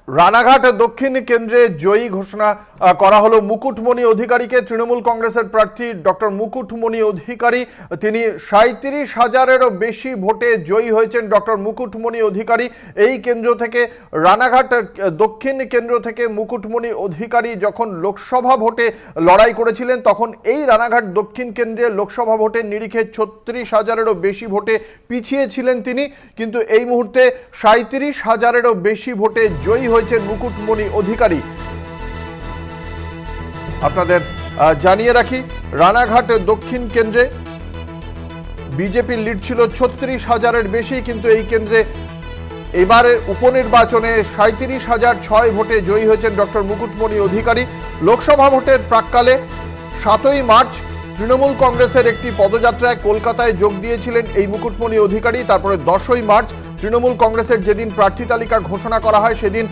রানাঘাট দক্ষিণ কেন্দ্রে জয়ী ঘোষণা করা হলো মুকুটমণি অধিকারীকে। তৃণমূল কংগ্রেসের প্রার্থী ডক্টর মুকুটমণি অধিকারী, তিনি ৩৭,০০০-এরও বেশি ভোটে জয়ী হয়েছেন। ডক্টর মুকুটমণি অধিকারী এই কেন্দ্র থেকে, রানাঘাট দক্ষিণ কেন্দ্র থেকে মুকুটমণি অধিকারী যখন লোকসভা ভোটে লড়াই করেছিলেন তখন এই রানাঘাট দক্ষিণ কেন্দ্রে লোকসভা ভোটের নিরিখে ৩৬,০০০-এরও বেশি ভোটে পিছিয়ে ছিলেন তিনি, কিন্তু এই মুহূর্তে ৩৭,০০০-এরও বেশি ভোটে জয়ী হয়েছেন মুকুটমণি অধিকারী। আপনাদের জানিয়ে রাখি, রানাঘাট দক্ষিণ কেন্দ্রে বিজেপির লিড ছিল ৩৬,০০০-এর বেশি, কিন্তু এই কেন্দ্রে এবারের উপনির্বাচনে ৩৭,০০৬ ভোটে জয়ী হয়েছেন ডক্টর মুকুটমণি অধিকারী। লোকসভা ভোটের প্রাক্কালে ৭ই মার্চ তৃণমূল কংগ্রেসের একটি পদযাত্রায় কলকাতায় যোগ দিয়েছিলেন এই মুকুটমণি অধিকারী। তারপরে ১০ই মার্চ তৃণমূল কংগ্রেসের যেদিন প্রার্থী তালিকা ঘোষণা করা হয় সেদিন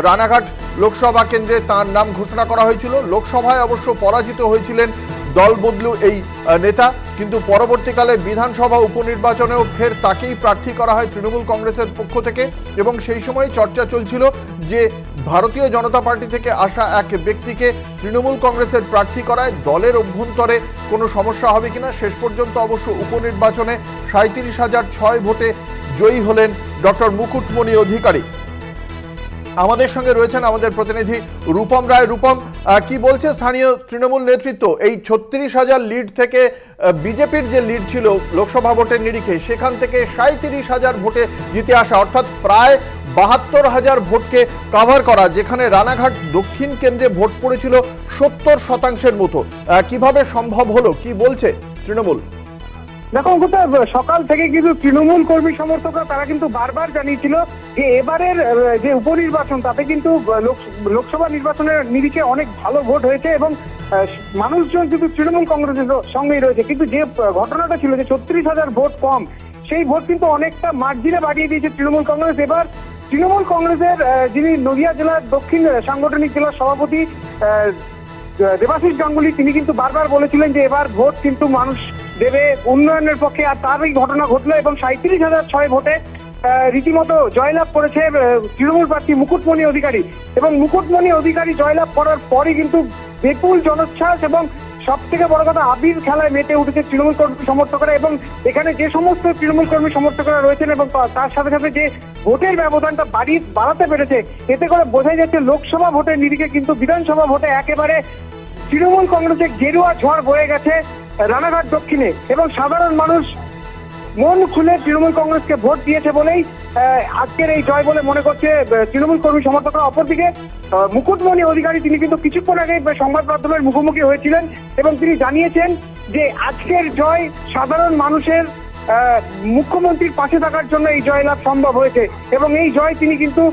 রানাঘাট লোকসভা কেন্দ্রে তার নাম ঘোষণা করা হয়েছিল। লোকসভায় অবশ্য পরাজিত হয়েছিলেন দল বদলু এই নেতা, কিন্তু পরবর্তীকালে বিধানসভা উপনির্বাচনেও ফের তাকেই প্রার্থী করা হয় তৃণমূল কংগ্রেসের পক্ষ থেকে, এবং সেই সময় চর্চা চলছিল যে ভারতীয় জনতা পার্টি থেকে আসা এক ব্যক্তিকে তৃণমূল কংগ্রেসের প্রার্থী করায় দলের অভ্যন্তরে কোনো সমস্যা হবে কিনা। শেষ পর্যন্ত অবশ্য উপনির্বাচনে ৩৭,০০৬ ভোটে জয়ী হলেন ডক্টর মুকুটমণি অধিকারী। আমাদের সঙ্গে রয়েছেন আমাদের প্রতিনিধি রূপম রায়। রূপম, কি বলছে স্থানীয় তৃণমূল নেতৃত্ব? এই ৩৬,০০০ লিড থেকে বিজেপির যে লিড ছিল লোকসভা ভোটের নিরিখে, সেখান থেকে ৩৭,০০০ ভোটে জিতে আসা, অর্থাৎ প্রায় ৭২,০০০ ভোটকে কাভার করা, যেখানে রানাঘাট দক্ষিণ কেন্দ্রে ভোট পড়েছিল ৭০% মতো। কিভাবে সম্ভব হলো, কি বলছে তৃণমূল? দেখো, সকাল থেকে কিন্তু তৃণমূল কর্মী সমর্থকরা তারা কিন্তু বারবার জানিয়েছিল যে এবারের যে উপনির্বাচন তাতে কিন্তু লোকসভা নির্বাচনের নিরিখে অনেক ভালো ভোট হয়েছে এবং মানুষজন কিন্তু তৃণমূল কংগ্রেসের সঙ্গেই রয়েছে। কিন্তু যে ঘটনাটা ছিল যে ৩৬,০০০ ভোট কম, সেই ভোট কিন্তু অনেকটা মার্জিনে বাড়িয়ে দিয়েছে তৃণমূল কংগ্রেস। এবার তৃণমূল কংগ্রেসের যিনি নদিয়া জেলার দক্ষিণ সাংগঠনিক জেলার সভাপতি দেবাশিস গাঙ্গুলি, তিনি কিন্তু বারবার বলেছিলেন যে এবার ভোট কিন্তু মানুষ দেবে উন্নয়নের পক্ষে, আর তারই ঘটনা ঘটলো এবং ৩৭,০০৬ ভোটে রীতিমতো জয়লাভ করেছে তৃণমূল প্রার্থী মুকুটমণি অধিকারী। এবং মুকুটমণি অধিকারী জয়লাভ করার পরই কিন্তু বিপুল জনোচ্ছ্বাস এবং সব থেকে বড় কথা আবির খেলায় মেতে উঠেছে তৃণমূল কর্মী সমর্থকরা। এবং এখানে যে সমস্ত তৃণমূল কর্মী সমর্থকরা রয়েছেন এবং তার সাথে সাথে যে ভোটের ব্যবধানটা বাড়াতে পেরেছে, এতে করে বোঝাই যাচ্ছে লোকসভা ভোটের নিরিখে কিন্তু বিধানসভা ভোটে একেবারে তৃণমূল কংগ্রেসের গেরুয়া ঝড় বয়ে গেছে রানাঘাট দক্ষিণে, এবং সাধারণ মানুষ মন খুলে তৃণমূল কংগ্রেসকে ভোট দিয়েছে বলেই আজকের এই জয় বলে মনে করছে তৃণমূল কর্মী সমর্থকরা। অপরদিকে মুকুটমণি অধিকারী, তিনি কিন্তু কিছুক্ষণ আগে সংবাদ মাধ্যমের মুখোমুখি হয়েছিলেন এবং তিনি জানিয়েছেন যে আজকের জয় সাধারণ মানুষের মুখ্যমন্ত্রীর পাশে থাকার জন্য এই জয়লাভ সম্ভব হয়েছে, এবং এই জয় তিনি কিন্তু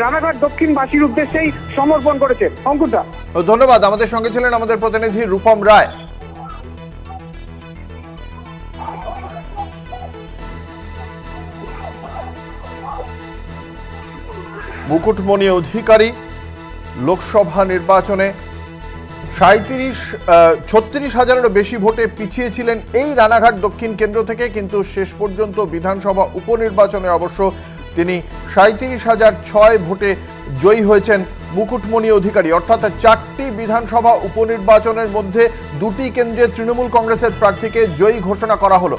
রানাঘাট দক্ষিণবাসীর উদ্দেশ্যেই সমর্পণ করেছে। অঙ্কুরদা, ধন্যবাদ। আমাদের সঙ্গে ছিলেন আমাদের প্রতিনিধি রূপম রায়। মুকুটমণি অধিকারী লোকসভা নির্বাচনে ৩৬,০০০-এরও বেশি ভোটে পিছিয়ে ছিলেন এই রানাঘাট দক্ষিণ কেন্দ্র থেকে, কিন্তু শেষ পর্যন্ত বিধানসভা উপনির্বাচনে অবশ্য তিনি ৩৭,০০৬ ভোটে জয়ী হয়েছেন মুকুটমণি অধিকারী। অর্থাৎ ৪টি বিধানসভা উপনির্বাচনের মধ্যে ২টি কেন্দ্রে তৃণমূল কংগ্রেসের প্রার্থীকে জয়ী ঘোষণা করা হলো।